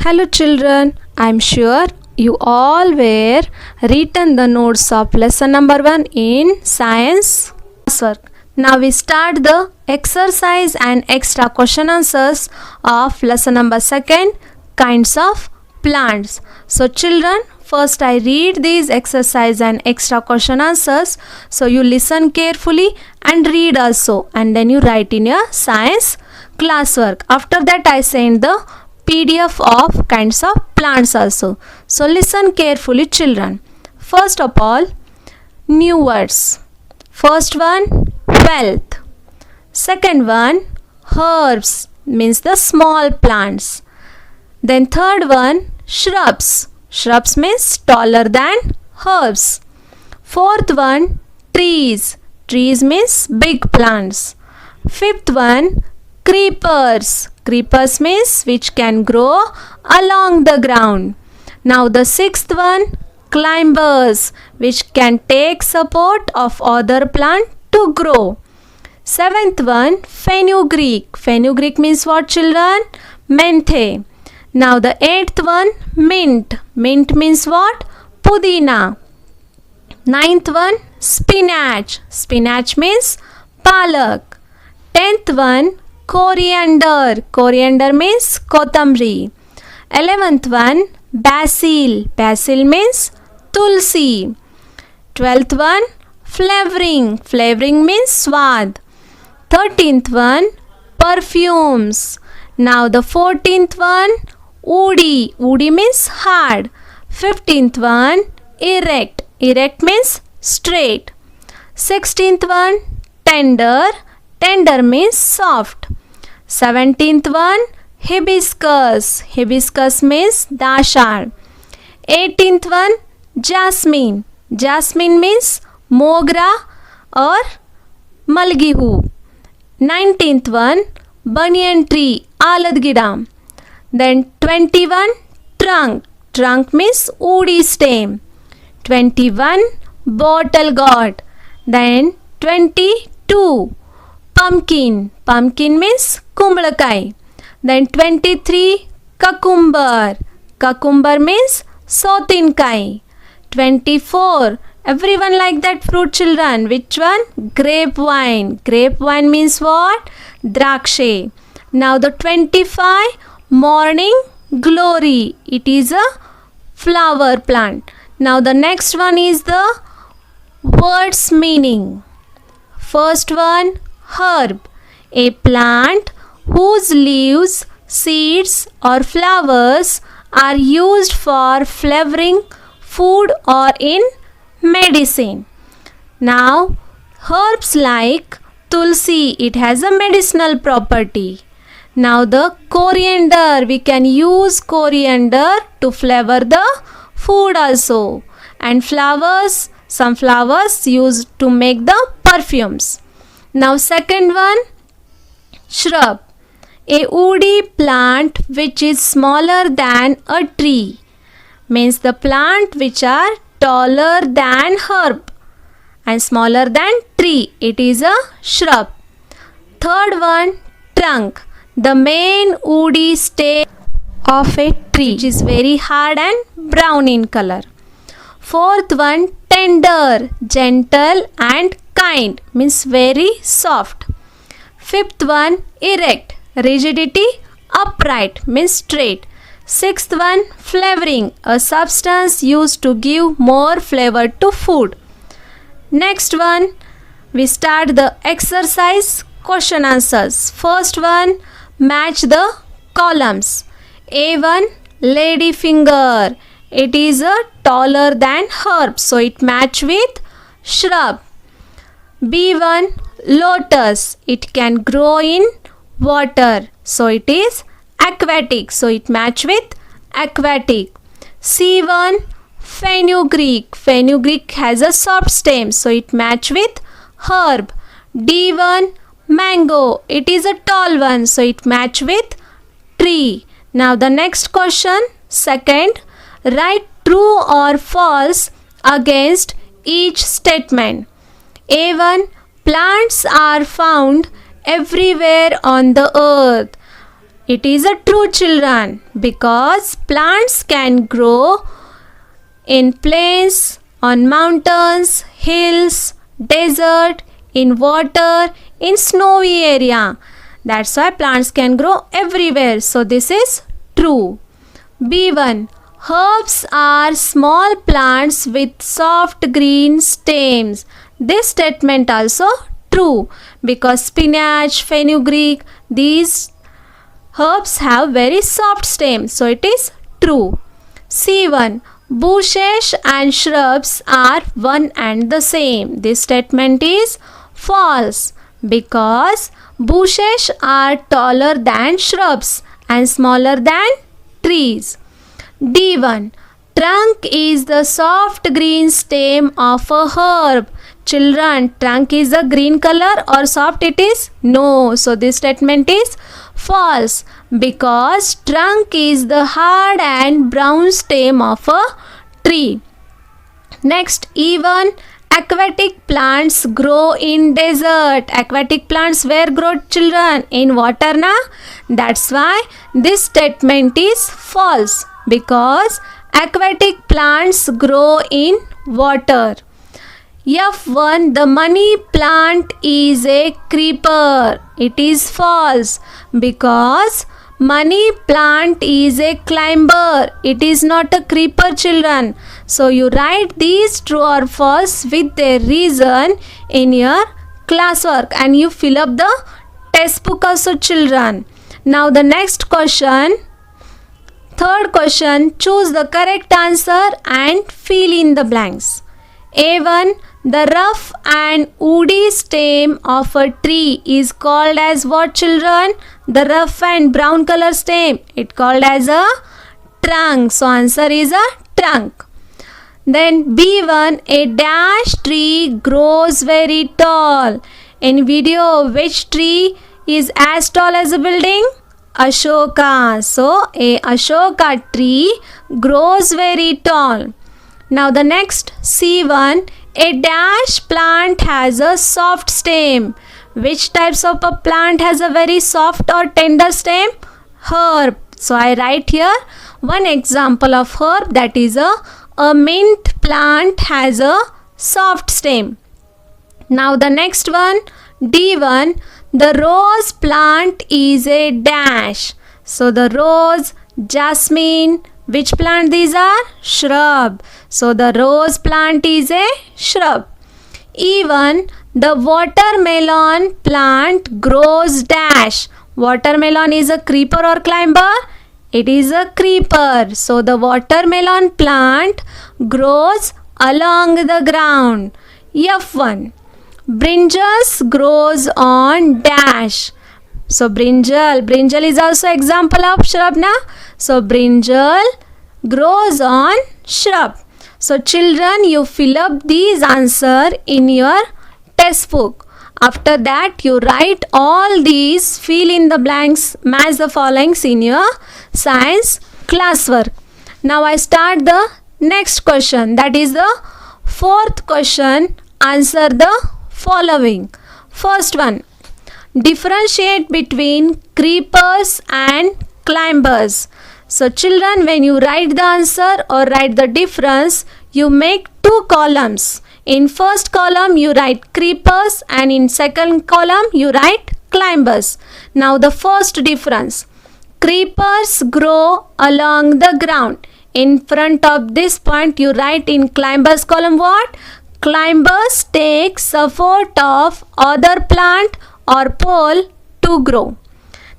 Hello children, I am sure you all were written the notes of lesson number 1 in science work. Now we start the exercise and extra question answers of lesson number 2, kinds of plants. So children, first I read these exercise and extra question answers. So you listen carefully and read also, and then you write in your science classwork. After that I send the PDF of kinds of plants also. So listen carefully children. First of all, new words. First one, wealth. Second one, herbs, means the small plants. Then third one, shrubs. Shrubs means taller than herbs. Fourth one, trees. Trees means big plants. Fifth one, creepers. Creepers means which can grow along the ground. Now the sixth one, climbers, which can take support of other plant to grow. Seventh one, fenugreek. Fenugreek means what children? Menthe. Now the eighth one, mint. Mint means what? Pudina. Ninth one, spinach. Spinach means palak. 10th one, coriander. Coriander means kotamri. 11th one, basil. Basil means tulsi. 12th one, flavoring. Flavoring means swad. 13th one, perfumes. Now the 14th one, woody. Woody means hard. 15th one, erect. Erect means straight. 16th one, tender. Tender means soft. 17th one, hibiscus. Hibiscus means dashar. 18th one, jasmine. Jasmine means mogra or malgihu. 19th one, banyan tree, alad gida. Then 21, trunk. Trunk means woody stem. 21, bottle gourd. Then 22, pumpkin. Pumpkin means kumbalakai. Then 23, cucumber. Cucumber means sotinkai. 24, everyone like that fruit children. Which one? Grapevine. Grapevine means what? Drakshe. Now the 25, morning glory. It is a flower plant. Now the next one is the words meaning. First one, herb. A plant whose leaves, seeds or flowers are used for flavoring food or in medicine. Now herbs like tulsi, it has a medicinal property. Now the coriander, we can use coriander to flavor the food also. And flowers, some flowers used to make the perfumes. Now second one, shrub. A woody plant which is smaller than a tree. Means the plant which are taller than herb and smaller than tree. It is a shrub. Third one, trunk. The main woody stem of a tree which is very hard and brown in color. Fourth one, tender, gentle and kind, means very soft. Fifth one, erect, rigidity, upright, means straight. Sixth one, flavoring, a substance used to give more flavor to food. Next one, we start the exercise question answers. First one, match the columns. A1, lady finger. It is a taller than herb, so it match with shrub. B1, lotus. It can grow in water, so it is aquatic, so it match with aquatic. C1, fenugreek. Fenugreek has a soft stem, so it match with herb. D1, mango. It is a tall one, so it match with tree. Now the next question, second, write true or false against each statement. A1, plants are found everywhere on the earth. It is a true, children, because plants can grow in plains, on mountains, hills, desert, in water, in snowy area. That's why plants can grow everywhere. So this is true. B1. Herbs are small plants with soft green stems. This statement also true, because spinach, fenugreek, these herbs have very soft stems. So it is true. C1. Bushes and shrubs are one and the same. This statement is false, because bushes are taller than shrubs and smaller than trees. D1. Trunk is the soft green stem of a herb. Children, trunk is a green color or soft it is? No. So this statement is false, because trunk is the hard and brown stem of a tree. Next, E1. Aquatic plants grow in desert. Aquatic plants where grow, children? In water, na? That's why this statement is false, because aquatic plants grow in water. F1. The money plant is a creeper. It is false, because money plant is a climber. It is not a creeper, children. So you write these true or false with a reason in your classwork, and you fill up the test book also, children. Now the next question. Third question. Choose the correct answer and fill in the blanks. A1. The rough and woody stem of a tree is called as what, children? The rough and brown color stem, it called as a trunk. So answer is a trunk. Then B1. A dash tree grows very tall. In video, which tree is as tall as a building? Ashoka. So a Ashoka tree grows very tall. Now the next, C1. A dash plant has a soft stem. Which types of a plant has a very soft or tender stem? Herb. So I write here one example of herb, that is a mint plant has a soft stem. Now the next one, D1. The rose plant is a dash. So the rose, jasmine, which plant these are? Shrub. So the rose plant is a shrub. E1. The watermelon plant grows dash. Watermelon is a creeper or climber? It is a creeper. So the watermelon plant grows along the ground. F1. Brinjals grows on dash. So brinjal is also example of shrub, na? So brinjal grows on shrub. So children, you fill up these answer in your test book. After that, you write all these, fill in the blanks, match the followings in your science classwork. Now I start the next question, that is the fourth question. Answer the following. First one. Differentiate between creepers and climbers. So children, when you write the answer or write the difference, you make two columns. In first column you write creepers, and in second column you write climbers. Now the first difference. Creepers grow along the ground. In front of this point you write in climbers column what? Climbers take support of other plant or pole to grow.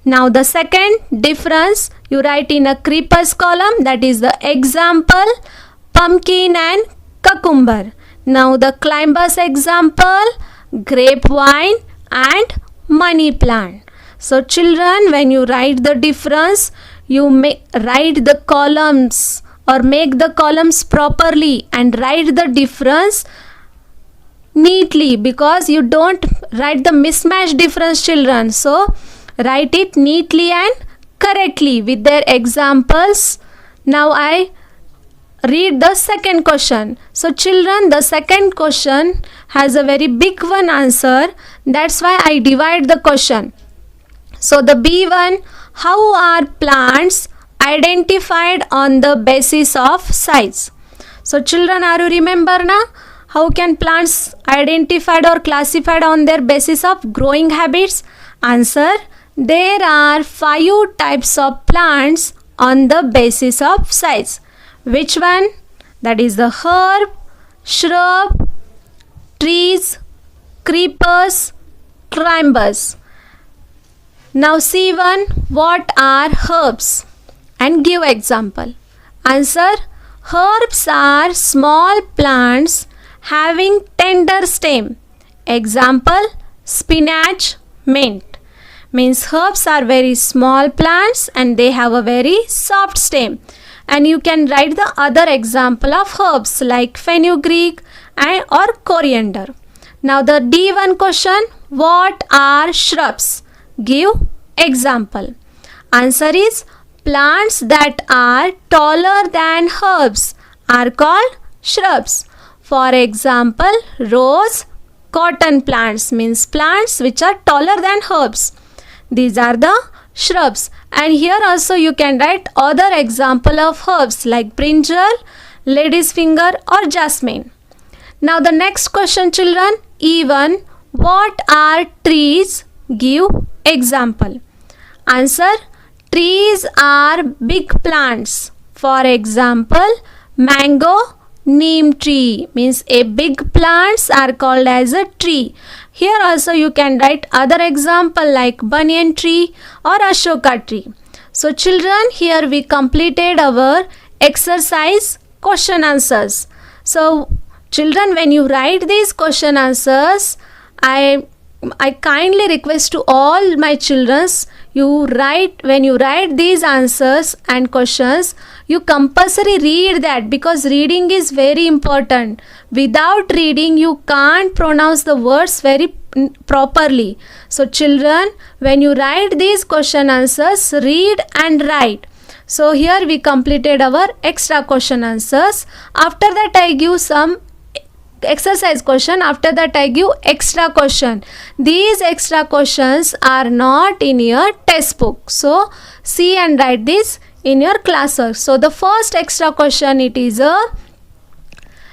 Now the second difference, you write in a creepers column, that is the example pumpkin and cucumber. Now the climbers example grapevine and money plant. So children, when you write the difference, you write the columns or make the columns properly and write the difference neatly, because you don't write the mismatched difference, children. So write it neatly and correctly with their examples. Now I read the second question. So children, the second question has a very big one answer. That's why I divide the question. So the B1, How are plants identified on the basis of size? So children, are you remember now? How can plants identified or classified on their basis of growing habits? Answer: there are 5 types of plants on the basis of size. Which one? That is the herb, shrub, trees, creepers, climbers. Now see one, what are herbs? And give example. Answer: herbs are small plants having tender stem. Example: spinach, mint. Means herbs are very small plants and they have a very soft stem. And you can write the other example of herbs like fenugreek or coriander. Now the D1 question, what are shrubs? Give example. Answer is: plants that are taller than herbs are called shrubs. For example, rose, cotton plants, means plants which are taller than herbs. These are the shrubs. And here also you can write other example of herbs like brinjal, lady's finger or jasmine. Now the next question children, E1, what are trees? Give example. Answer: trees are big plants. For example, mango, neem tree, means a big plants are called as a tree. Here also you can write other example like banyan tree or ashoka tree. So children, here we completed our exercise question answers. So children, when you write these question answers, I kindly request to all my children, when you write these answers and questions, you compulsory read that, because reading is very important. Without reading, you can't pronounce the words very properly. So children, when you write these question answers, read and write. So here we completed our extra question answers. After that I give some exercise question. After that I give extra question. These extra questions are not in your textbook, so see and write this in your classwork. So the first extra question, it is a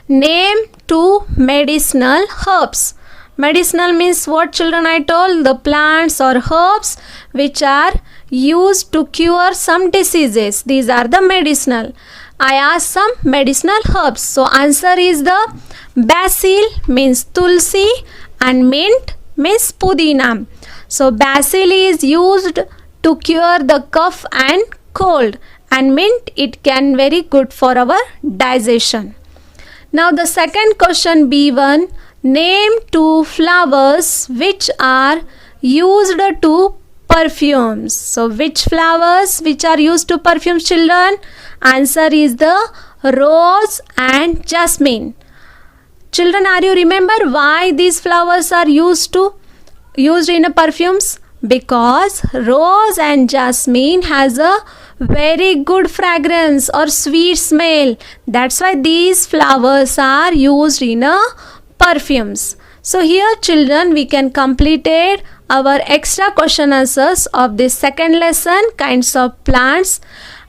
name 2 medicinal herbs. Medicinal means what children? I told the plants or herbs which are used to cure some diseases. These are the medicinal. I asked some medicinal herbs. So answer is the basil, means tulsi, and mint means pudina. So basil is used to cure the cough and cold, and mint, it can very good for our digestion. Now the second question, B1, name 2 flowers which are used to perfumes. So which flowers which are used to perfume children? Answer is the rose and jasmine. Children, are you remember why these flowers are used in perfumes? Because rose and jasmine has a very good fragrance or sweet smell. That's why these flowers are used in perfumes. So here children, we can completed our extra question answers of this second lesson, kinds of plants.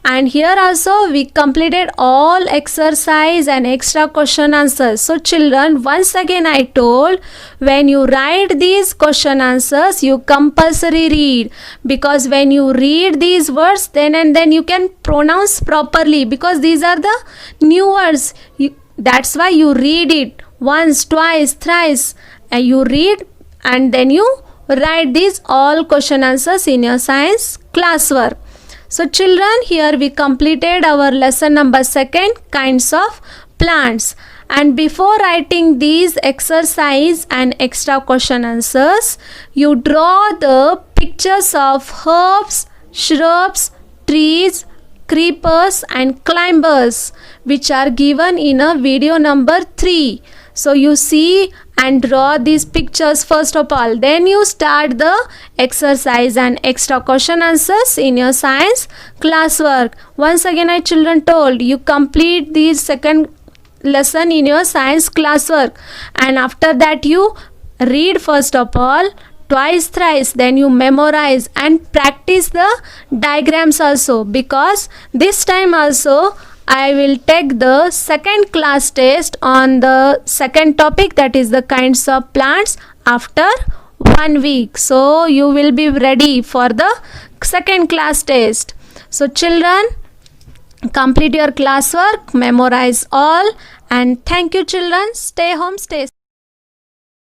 And here also we completed all exercise and extra question answers. So children, once again I told, when you write these question answers, you compulsory read, because when you read these words, then and then you can pronounce properly, because these are the new words. That's why you read it once, twice, thrice, and you read and then you write these all question answers in your science classwork. So children, here we completed our lesson number 2, kinds of plants. And before writing these exercise and extra question answers, you draw the pictures of herbs, shrubs, trees, creepers and climbers, which are given in a video number 3. So you see and draw these pictures first of all. Then you start the exercise and extra question answers in your science classwork. Once again I children told, you complete this second lesson in your science classwork, and after that you read first of all, twice thrice, then you memorize and practice the diagrams also, because this time also I will take the second class test on the second topic, that is the kinds of plants, after 1 week. So you will be ready for the second class test. So children, complete your classwork, memorize all, and thank you children. Stay home, stay safe.